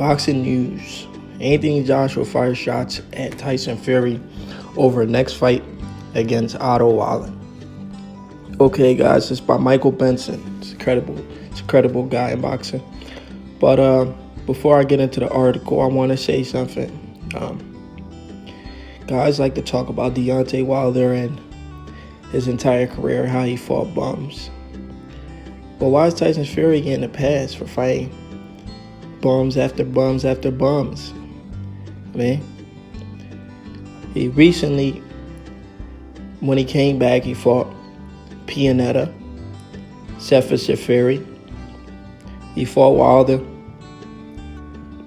Boxing news. Anthony Joshua fires shots at Tyson Fury over next fight against Otto Wallin. Okay, guys, it's by Michael Benson. It's a credible guy in boxing. But before I get into the article, I want to say something. Guys like to talk about Deontay Wilder and his entire career, how he fought bums. But why is Tyson Fury getting a pass for fighting bums after bums after bums? I mean, he recently, when he came back, he fought Pianetta, Sefer Fury. He fought Wilder.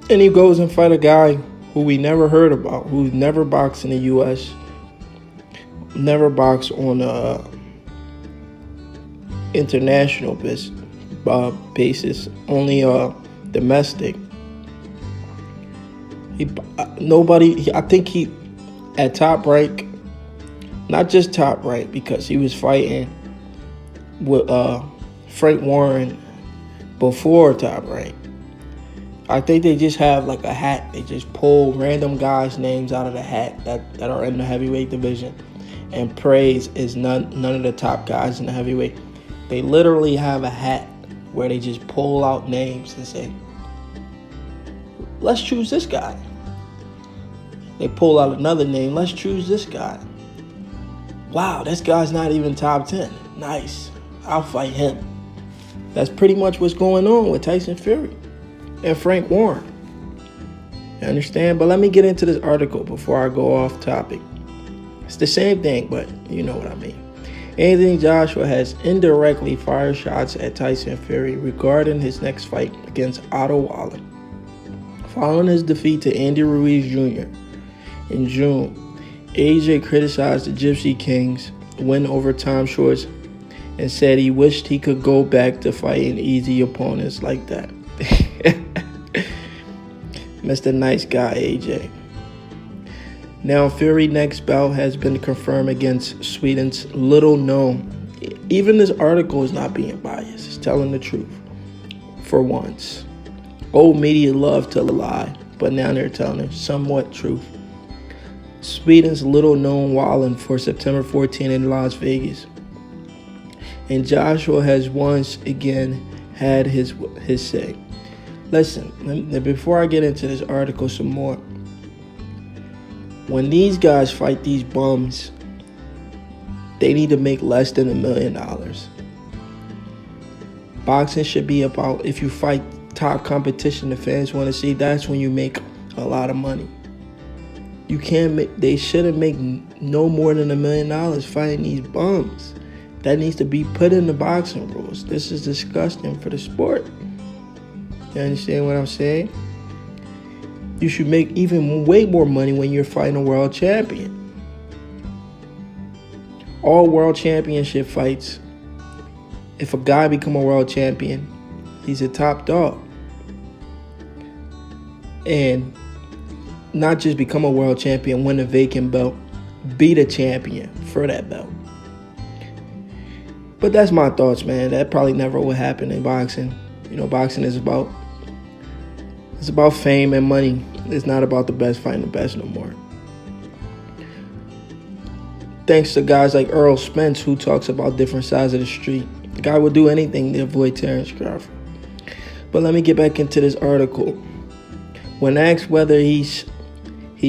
And he goes and fight a guy who we never heard about, who never boxed in the U.S., never boxed on international basis, only domestic. I think he, at Top Rank, not just Top Rank, because he was fighting with Frank Warren before Top Rank. I think they just have like a hat. They just pull random guys' names out of the hat that are in the heavyweight division and praise is none of the top guys in the heavyweight. They literally have a hat where they just pull out names and say, let's choose this guy. They pull out another name, let's choose this guy. Wow, this guy's not even top 10. Nice, I'll fight him. That's pretty much what's going on with Tyson Fury and Frank Warren. You understand? But let me get into this article before I go off topic. It's the same thing, but you know what I mean. Anthony Joshua has indirectly fired shots at Tyson Fury regarding his next fight against Otto Wallin. Following his defeat to Andy Ruiz Jr. in June, AJ criticized the Gypsy King's win over Tom Schwartz and said he wished he could go back to fighting easy opponents like that. Mr. Nice Guy AJ. Now, Fury's next bout has been confirmed against Sweden's little known. Even this article is not being biased. It's telling the truth. For once. Old media love to lie, but now they're telling the somewhat truth. Sweden's little known Wallin for September 14 in Las Vegas. And Joshua has once again had his say. Listen, before I get into this article some more, when these guys fight these bums, they need to make less than $1 million. Boxing should be about, if you fight top competition the fans want to see, that's when you make a lot of money. They shouldn't make no more than $1 million fighting these bums. That needs to be put in the boxing rules. This is disgusting for the sport. You understand what I'm saying? You should make even way more money when you're fighting a world champion. All world championship fights, if a guy become a world champion, he's a top dog. And not just become a world champion, win a vacant belt, be the champion for that belt. But that's my thoughts, man. That probably never will happen in boxing. You know, boxing is about fame and money. It's not about the best fighting the best no more. Thanks to guys like Earl Spence, who talks about different sides of the street. The guy would do anything to avoid Terrence Crawford. But let me get back into this article. When asked whether he's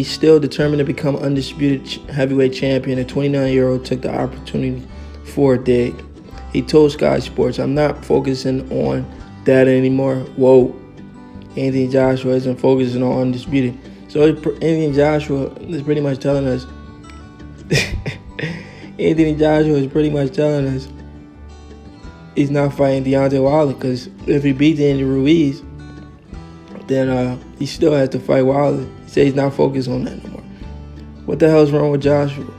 still determined to become undisputed heavyweight champion, the 29-year-old took the opportunity for a dig. He told Sky Sports, "I'm not focusing on that anymore." Whoa. Anthony Joshua isn't focusing on undisputed. So Anthony Joshua is pretty much telling us he's not fighting Deontay Wilder, because if he beats Andy Ruiz, then he still has to fight Wilder. He said he's not focused on that no more. What the hell's wrong with Joshua?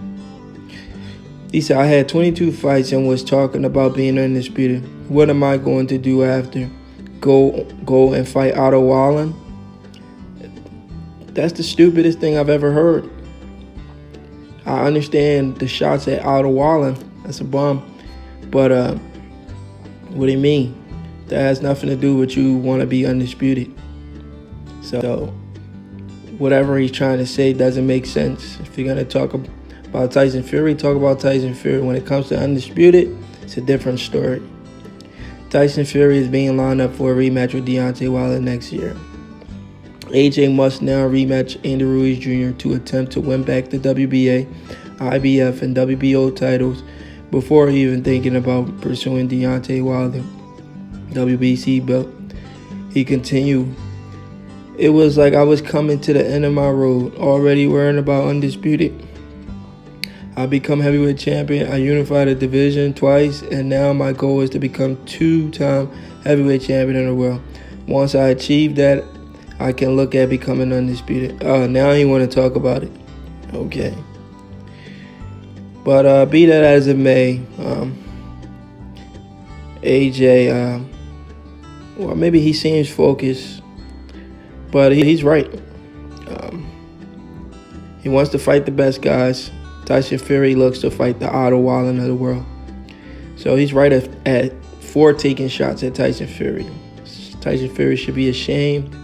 He said, "I had 22 fights and was talking about being undisputed. What am I going to do after? Go and fight Otto Wallin?" That's the stupidest thing I've ever heard. I understand the shots at Otto Wallin. That's a bum. But what do you mean? That has nothing to do with you want to be undisputed. So whatever he's trying to say doesn't make sense. If you're going to talk about Tyson Fury, talk about Tyson Fury. When it comes to Undisputed, it's a different story. Tyson Fury is being lined up for a rematch with Deontay Wilder next year. AJ must now rematch Andy Ruiz Jr. to attempt to win back the WBA, IBF, and WBO titles before even thinking about pursuing Deontay Wilder WBC belt. He continued, "It was like I was coming to the end of my road, already worrying about Undisputed. I become heavyweight champion, I unified the division twice, and now my goal is to become two-time heavyweight champion in the world. Once I achieve that, I can look at becoming undisputed." Now you want to talk about it. Okay. But be that as it may, AJ, well, maybe he seems focused, but he's right. He wants to fight the best guys. Tyson Fury looks to fight the Otto Wallin of the world. So he's right at 4 taking shots at Tyson Fury. Tyson Fury should be ashamed.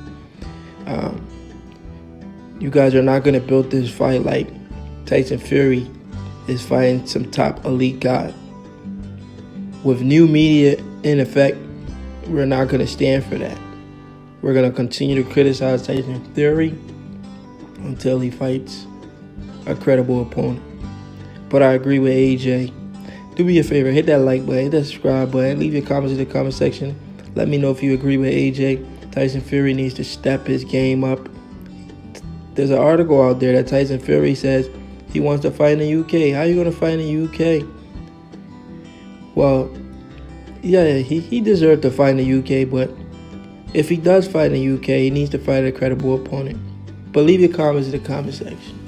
You guys are not going to build this fight like Tyson Fury is fighting some top elite guy. With new media in effect, we're not going to stand for that. We're going to continue to criticize Tyson Fury until he fights a credible opponent. But I agree with AJ. Do me a favor, hit that like button, hit that subscribe button, leave your comments in the comment section. Let me know if you agree with AJ. Tyson Fury needs to step his game up. There's an article out there that Tyson Fury says he wants to fight in the UK. How are you going to fight in the UK? Well, yeah, he deserved to fight in the UK, but if he does fight in the UK, he needs to fight a credible opponent. But leave your comments in the comment section.